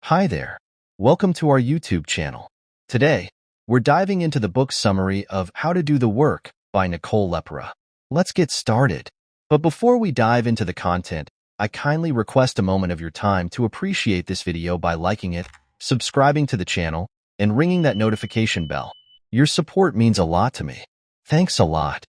Hi there. Welcome to our YouTube channel. Today, we're diving into the book summary of How to Do the Work by Nicole LePera. Let's get started. But before we dive into the content, I kindly request a moment of your time to appreciate this video by liking it, subscribing to the channel, and ringing that notification bell. Your support means a lot to me. Thanks a lot.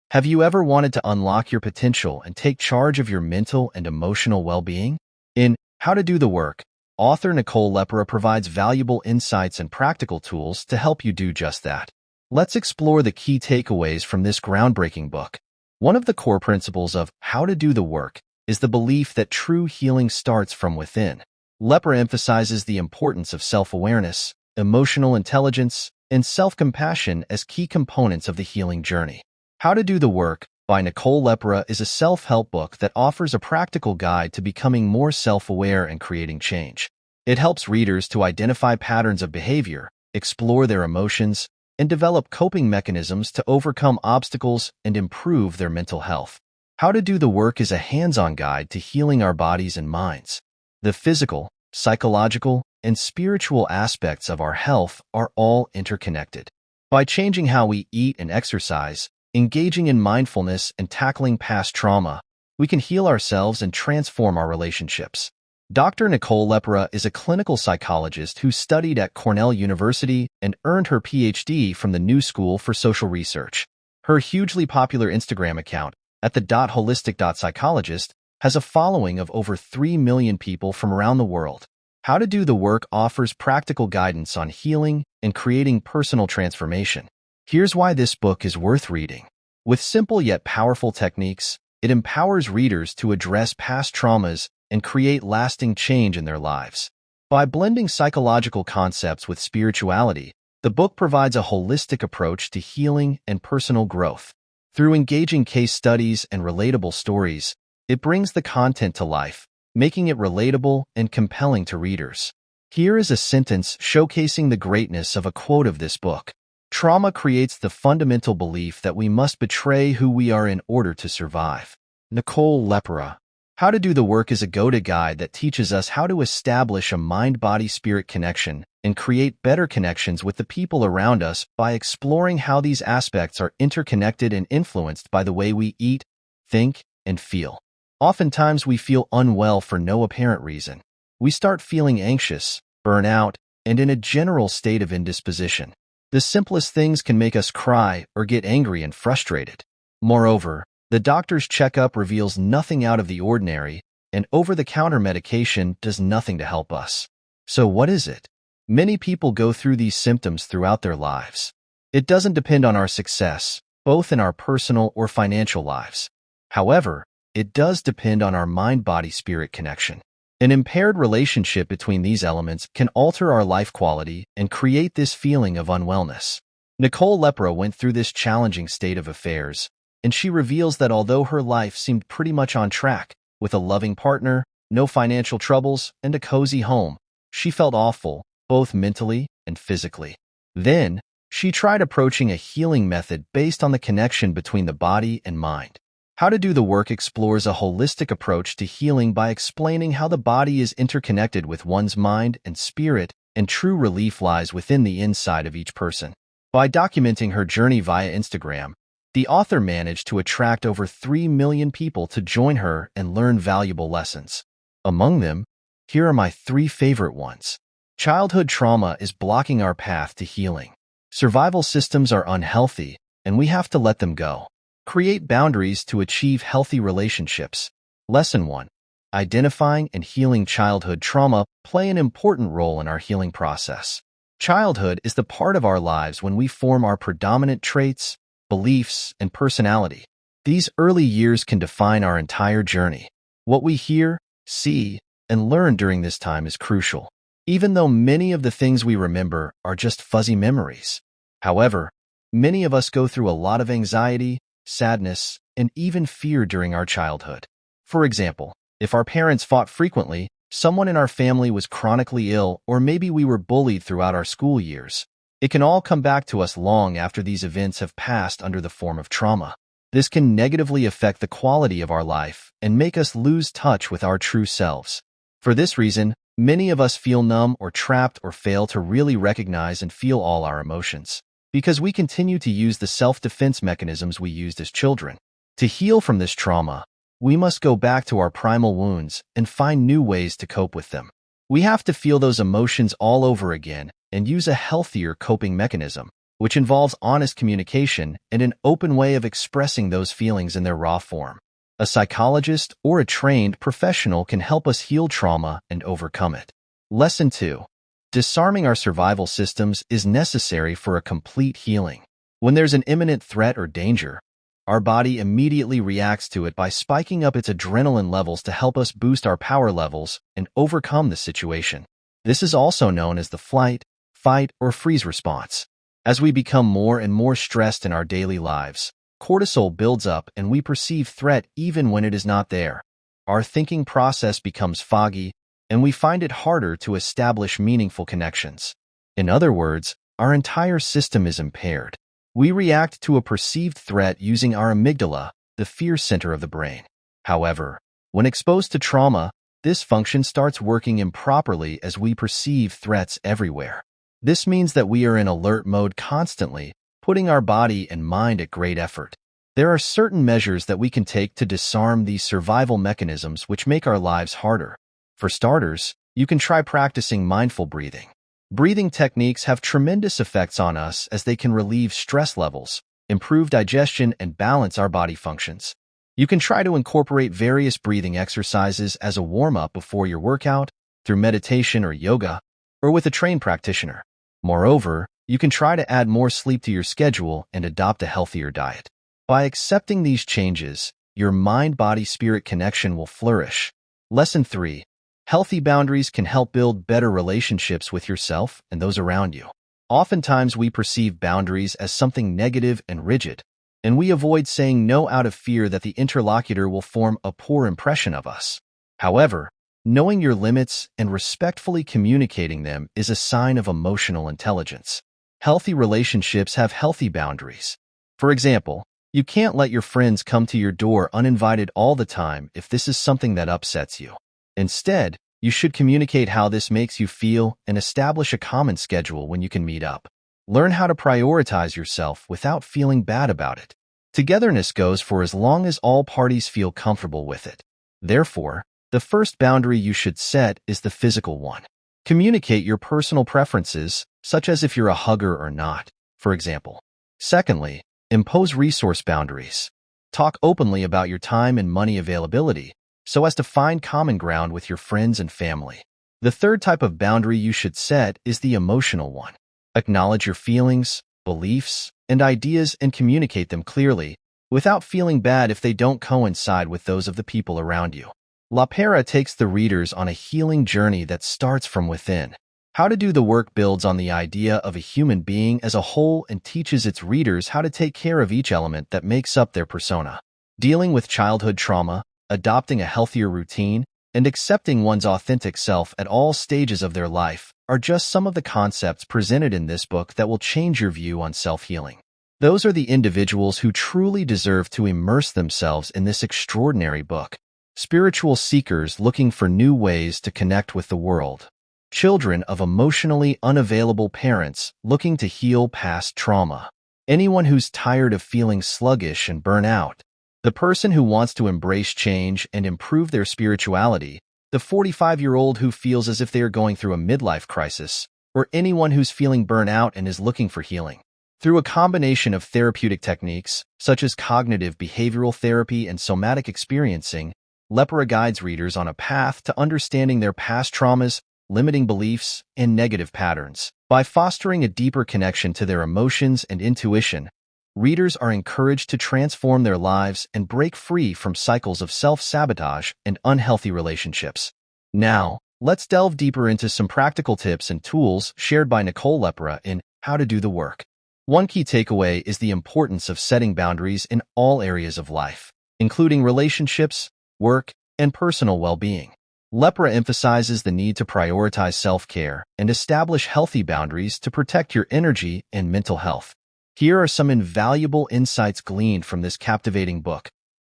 Have you ever wanted to unlock your potential and take charge of your mental and emotional well-being? In How to Do the Work, author Nicole LePera provides valuable insights and practical tools to help you do just that. Let's explore the key takeaways from this groundbreaking book. One of the core principles of How to Do the Work is the belief that true healing starts from within. LePera emphasizes the importance of self-awareness, emotional intelligence, and self-compassion as key components of the healing journey. How to Do the Work by Nicole LePera is a self-help book that offers a practical guide to becoming more self-aware and creating change. It helps readers to identify patterns of behavior, explore their emotions, and develop coping mechanisms to overcome obstacles and improve their mental health. How to Do the Work is a hands-on guide to healing our bodies and minds. The physical, psychological, and spiritual aspects of our health are all interconnected. By changing how we eat and exercise, engaging in mindfulness, and tackling past trauma, we can heal ourselves and transform our relationships. Dr. Nicole LePera is a clinical psychologist who studied at Cornell University and earned her PhD from the New School for Social Research. Her hugely popular Instagram account, @holistic.psychologist, has a following of over 3 million people from around the world. How to Do the Work offers practical guidance on healing and creating personal transformation. Here's why this book is worth reading. With simple yet powerful techniques, it empowers readers to address past traumas and create lasting change in their lives. By blending psychological concepts with spirituality, the book provides a holistic approach to healing and personal growth. Through engaging case studies and relatable stories, it brings the content to life, making it relatable and compelling to readers. Here is a sentence showcasing the greatness of a quote of this book. Trauma creates the fundamental belief that we must betray who we are in order to survive. Nicole LePera. How to Do the Work is a go-to guide that teaches us how to establish a mind-body-spirit connection and create better connections with the people around us by exploring how these aspects are interconnected and influenced by the way we eat, think, and feel. Oftentimes, we feel unwell for no apparent reason. We start feeling anxious, burn out, and in a general state of indisposition. The simplest things can make us cry or get angry and frustrated. Moreover, the doctor's checkup reveals nothing out of the ordinary, and over-the-counter medication does nothing to help us. So what is it? Many people go through these symptoms throughout their lives. It doesn't depend on our success, both in our personal or financial lives. However, it does depend on our mind-body-spirit connection. An impaired relationship between these elements can alter our life quality and create this feeling of unwellness. Nicole LePera went through this challenging state of affairs, and she reveals that although her life seemed pretty much on track, with a loving partner, no financial troubles, and a cozy home, she felt awful, both mentally and physically. Then, she tried approaching a healing method based on the connection between the body and mind. How to Do the Work explores a holistic approach to healing by explaining how the body is interconnected with one's mind and spirit, and true relief lies within the inside of each person. By documenting her journey via Instagram, the author managed to attract over 3 million people to join her and learn valuable lessons. Among them, here are my 3 favorite ones. Childhood trauma is blocking our path to healing. Survival systems are unhealthy, and we have to let them go. Create boundaries to achieve healthy relationships. Lesson 1. Identifying and healing childhood trauma play an important role in our healing process. Childhood is the part of our lives when we form our predominant traits, beliefs, and personality. These early years can define our entire journey. What we hear, see, and learn during this time is crucial, even though many of the things we remember are just fuzzy memories. However, many of us go through a lot of anxiety, sadness, and even fear during our childhood. For example, if our parents fought frequently, someone in our family was chronically ill, or maybe we were bullied throughout our school years, it can all come back to us long after these events have passed under the form of trauma. This can negatively affect the quality of our life and make us lose touch with our true selves. For this reason, Many of us feel numb or trapped or fail to really recognize and feel all our emotions because we continue to use the self-defense mechanisms we used as children. To heal from this trauma, we must go back to our primal wounds and find new ways to cope with them. We have to feel those emotions all over again and use a healthier coping mechanism, which involves honest communication and an open way of expressing those feelings in their raw form. A psychologist or a trained professional can help us heal trauma and overcome it. Lesson 2. Disarming our survival systems is necessary for a complete healing. When there's an imminent threat or danger, our body immediately reacts to it by spiking up its adrenaline levels to help us boost our power levels and overcome the situation. This is also known as the flight, fight, or freeze response. As we become more and more stressed in our daily lives, cortisol builds up and we perceive threat even when it is not there. Our thinking process becomes foggy, and we find it harder to establish meaningful connections. In other words, our entire system is impaired. We react to a perceived threat using our amygdala, the fear center of the brain. However, when exposed to trauma, this function starts working improperly as we perceive threats everywhere. This means that we are in alert mode constantly, putting our body and mind at great effort. There are certain measures that we can take to disarm these survival mechanisms which make our lives harder. For starters, you can try practicing mindful breathing. Breathing techniques have tremendous effects on us as they can relieve stress levels, improve digestion, and balance our body functions. You can try to incorporate various breathing exercises as a warm-up before your workout, through meditation or yoga, or with a trained practitioner. Moreover, you can try to add more sleep to your schedule and adopt a healthier diet. By accepting these changes, your mind-body-spirit connection will flourish. Lesson 3. Healthy boundaries can help build better relationships with yourself and those around you. Oftentimes, we perceive boundaries as something negative and rigid, and we avoid saying no out of fear that the interlocutor will form a poor impression of us. However, knowing your limits and respectfully communicating them is a sign of emotional intelligence. Healthy relationships have healthy boundaries. For example, you can't let your friends come to your door uninvited all the time if this is something that upsets you. Instead, you should communicate how this makes you feel and establish a common schedule when you can meet up. Learn how to prioritize yourself without feeling bad about it. Togetherness goes for as long as all parties feel comfortable with it. Therefore, the first boundary you should set is the physical one. Communicate your personal preferences, such as if you're a hugger or not, for example. Secondly, impose resource boundaries. Talk openly about your time and money availability, so as to find common ground with your friends and family. The third type of boundary you should set is the emotional one. Acknowledge your feelings, beliefs, and ideas and communicate them clearly, without feeling bad if they don't coincide with those of the people around you. LePera takes the readers on a healing journey that starts from within. How to Do the Work builds on the idea of a human being as a whole and teaches its readers how to take care of each element that makes up their persona. Dealing with childhood trauma, adopting a healthier routine, and accepting one's authentic self at all stages of their life are just some of the concepts presented in this book that will change your view on self-healing. Those are the individuals who truly deserve to immerse themselves in this extraordinary book. Spiritual seekers looking for new ways to connect with the world. Children of emotionally unavailable parents looking to heal past trauma. Anyone who's tired of feeling sluggish and burnt out. The person who wants to embrace change and improve their spirituality. The 45-year-old who feels as if they are going through a midlife crisis. Or anyone who's feeling burnt out and is looking for healing. Through a combination of therapeutic techniques, such as cognitive behavioral therapy and somatic experiencing, LePera guides readers on a path to understanding their past traumas, limiting beliefs, and negative patterns. By fostering a deeper connection to their emotions and intuition, readers are encouraged to transform their lives and break free from cycles of self-sabotage and unhealthy relationships. Now, let's delve deeper into some practical tips and tools shared by Nicole LePera in How to Do the Work. One key takeaway is the importance of setting boundaries in all areas of life, including relationships, work, and personal well-being. LePera emphasizes the need to prioritize self-care and establish healthy boundaries to protect your energy and mental health. Here are some invaluable insights gleaned from this captivating book.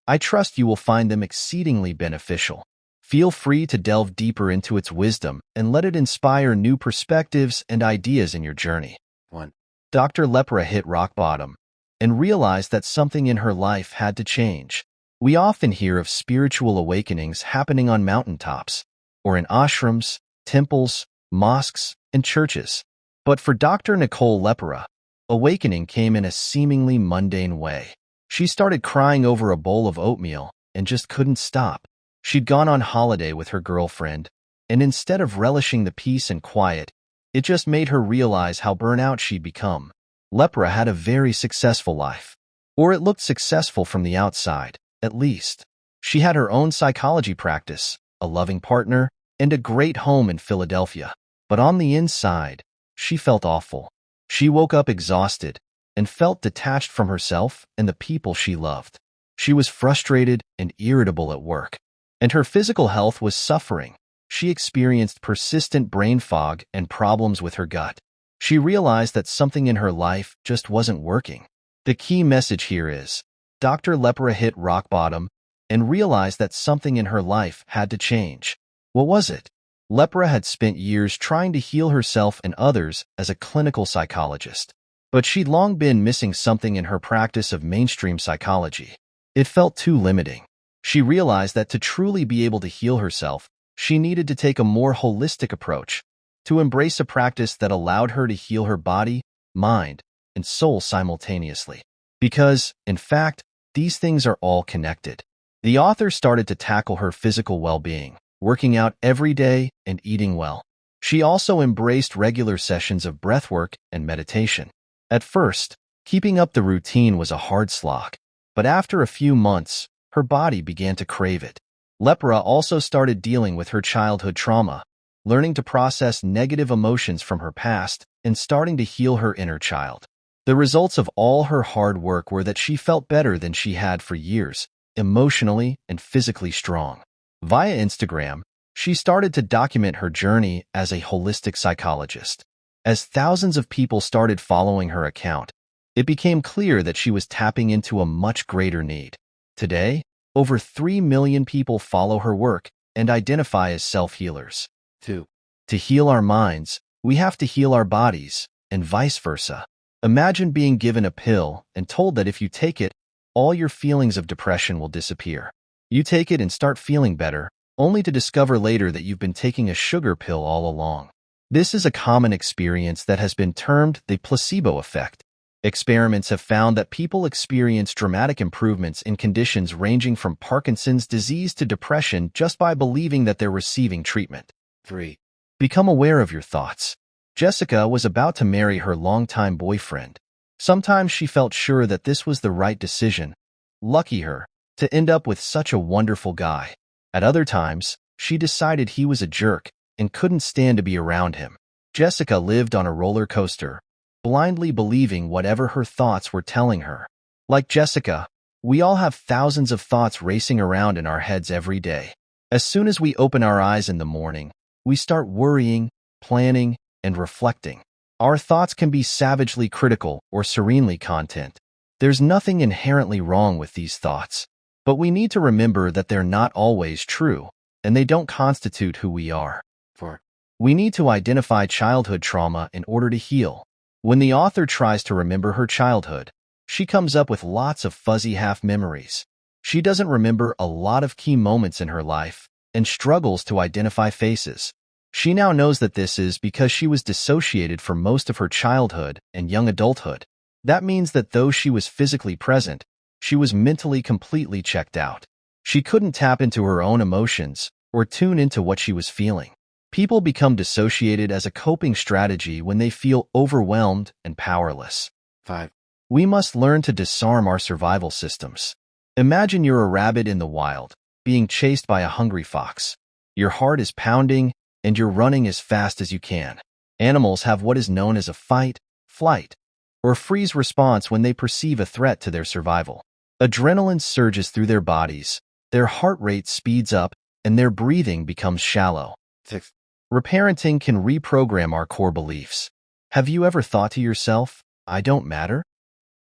I trust you will find them exceedingly beneficial. Feel free to delve deeper into its wisdom and let it inspire new perspectives and ideas in your journey. 1. Dr. Lepera hit rock bottom and realized that something in her life had to change. We often hear of spiritual awakenings happening on mountaintops, or in ashrams, temples, mosques, and churches. But for Dr. Nicole LePera, awakening came in a seemingly mundane way. She started crying over a bowl of oatmeal and just couldn't stop. She'd gone on holiday with her girlfriend, and instead of relishing the peace and quiet, it just made her realize how burnt-out she'd become. Lepera had a very successful life, or it looked successful from the outside, at least. She had her own psychology practice, a loving partner, and a great home in Philadelphia. But on the inside, she felt awful. She woke up exhausted and felt detached from herself and the people she loved. She was frustrated and irritable at work, and her physical health was suffering. She experienced persistent brain fog and problems with her gut. She realized that something in her life just wasn't working. The key message here is, Dr. Lepera hit rock bottom and realized that something in her life had to change. What was it? Lepera had spent years trying to heal herself and others as a clinical psychologist, but she'd long been missing something in her practice of mainstream psychology. It felt too limiting. She realized that to truly be able to heal herself, she needed to take a more holistic approach, to embrace a practice that allowed her to heal her body, mind, and soul simultaneously. Because, in fact, these things are all connected. The author started to tackle her physical well-being, working out every day and eating well. She also embraced regular sessions of breathwork and meditation. At first, keeping up the routine was a hard slog, but after a few months, her body began to crave it. Lepera also started dealing with her childhood trauma, learning to process negative emotions from her past and starting to heal her inner child. The results of all her hard work were that she felt better than she had for years, emotionally and physically strong. Via Instagram, she started to document her journey as a holistic psychologist. As thousands of people started following her account, it became clear that she was tapping into a much greater need. Today, over 3 million people follow her work and identify as self-healers. 2. To heal our minds, we have to heal our bodies, and vice versa. Imagine being given a pill and told that if you take it, all your feelings of depression will disappear. You take it and start feeling better, only to discover later that you've been taking a sugar pill all along. This is a common experience that has been termed the placebo effect. Experiments have found that people experience dramatic improvements in conditions ranging from Parkinson's disease to depression just by believing that they're receiving treatment. 3. Become aware of your thoughts. Jessica was about to marry her longtime boyfriend. Sometimes she felt sure that this was the right decision. Lucky her, to end up with such a wonderful guy. At other times, she decided he was a jerk and couldn't stand to be around him. Jessica lived on a roller coaster, blindly believing whatever her thoughts were telling her. Like Jessica, we all have thousands of thoughts racing around in our heads every day. As soon as we open our eyes in the morning, we start worrying, planning, and reflecting. Our thoughts can be savagely critical or serenely content. There's nothing inherently wrong with these thoughts, but we need to remember that they're not always true, and they don't constitute who we are. 4. We need to identify childhood trauma in order to heal. When the author tries to remember her childhood, she comes up with lots of fuzzy half-memories. She doesn't remember a lot of key moments in her life and struggles to identify faces. She now knows that this is because she was dissociated for most of her childhood and young adulthood. That means that though she was physically present, she was mentally completely checked out. She couldn't tap into her own emotions or tune into what she was feeling. People become dissociated as a coping strategy when they feel overwhelmed and powerless. 5. We must learn to disarm our survival systems. Imagine you're a rabbit in the wild, being chased by a hungry fox. Your heart is pounding, and you're running as fast as you can. Animals have what is known as a fight, flight, or freeze response when they perceive a threat to their survival. Adrenaline surges through their bodies, their heart rate speeds up, and their breathing becomes shallow. 6. Reparenting can reprogram our core beliefs. Have you ever thought to yourself, "I don't matter?"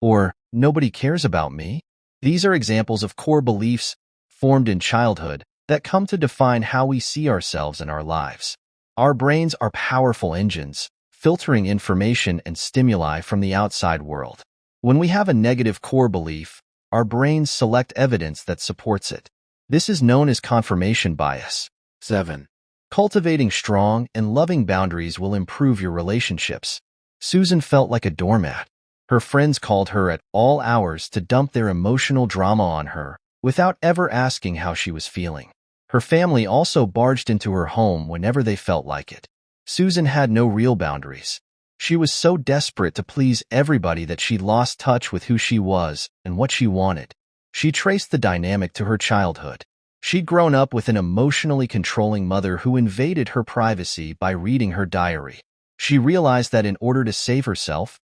Or, "Nobody cares about me"? These are examples of core beliefs formed in childhood that come to define how we see ourselves and our lives. Our brains are powerful engines, filtering information and stimuli from the outside world. When we have a negative core belief, our brains select evidence that supports it. This is known as confirmation bias. 7. Cultivating strong and loving boundaries will improve your relationships. Susan felt like a doormat. Her friends called her at all hours to dump their emotional drama on her, without ever asking how she was feeling. Her family also barged into her home whenever they felt like it. Susan had no real boundaries. She was so desperate to please everybody that she lost touch with who she was and what she wanted. She traced the dynamic to her childhood. She'd grown up with an emotionally controlling mother who invaded her privacy by reading her diary. She realized that in order to save herself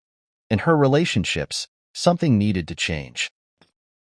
and her relationships, something needed to change.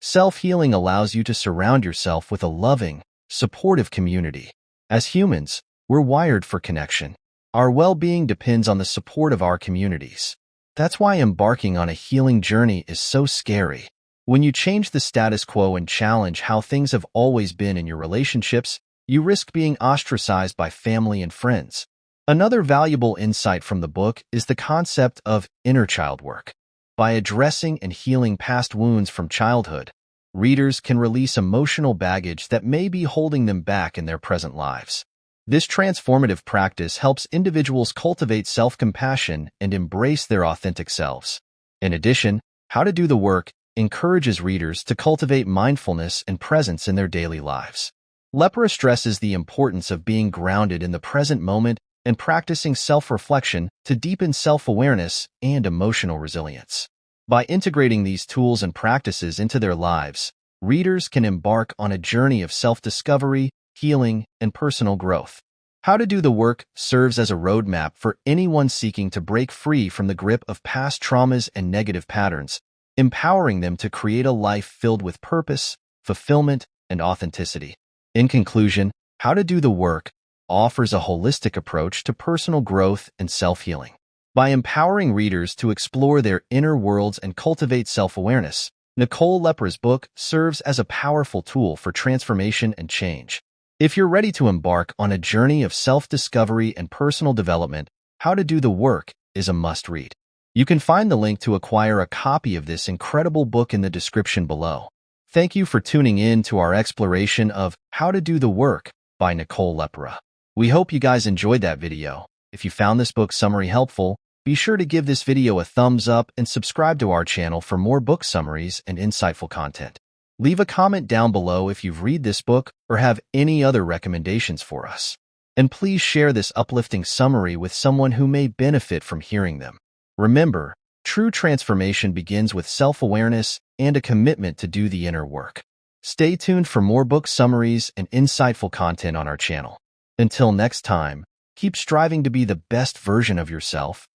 Self-healing allows you to surround yourself with a loving, supportive community. As humans, we're wired for connection. Our well-being depends on the support of our communities. That's why embarking on a healing journey is so scary. When you change the status quo and challenge how things have always been in your relationships, you risk being ostracized by family and friends. Another valuable insight from the book is the concept of inner child work. By addressing and healing past wounds from childhood, readers can release emotional baggage that may be holding them back in their present lives. This transformative practice helps individuals cultivate self-compassion and embrace their authentic selves. In addition, How to Do the Work encourages readers to cultivate mindfulness and presence in their daily lives. LePera stresses the importance of being grounded in the present moment and practicing self-reflection to deepen self-awareness and emotional resilience. By integrating these tools and practices into their lives, readers can embark on a journey of self-discovery, healing, and personal growth. How to Do the Work serves as a roadmap for anyone seeking to break free from the grip of past traumas and negative patterns, empowering them to create a life filled with purpose, fulfillment, and authenticity. In conclusion, How to Do the Work offers a holistic approach to personal growth and self-healing. By empowering readers to explore their inner worlds and cultivate self-awareness, Nicole LePera's book serves as a powerful tool for transformation and change. If you're ready to embark on a journey of self-discovery and personal development, How to Do the Work is a must-read. You can find the link to acquire a copy of this incredible book in the description below. Thank you for tuning in to our exploration of How to Do the Work by Nicole LePera. We hope you guys enjoyed that video. If you found this book summary helpful, be sure to give this video a thumbs up and subscribe to our channel for more book summaries and insightful content. Leave a comment down below if you've read this book or have any other recommendations for us. And please share this uplifting summary with someone who may benefit from hearing them. Remember, true transformation begins with self-awareness and a commitment to do the inner work. Stay tuned for more book summaries and insightful content on our channel. Until next time, keep striving to be the best version of yourself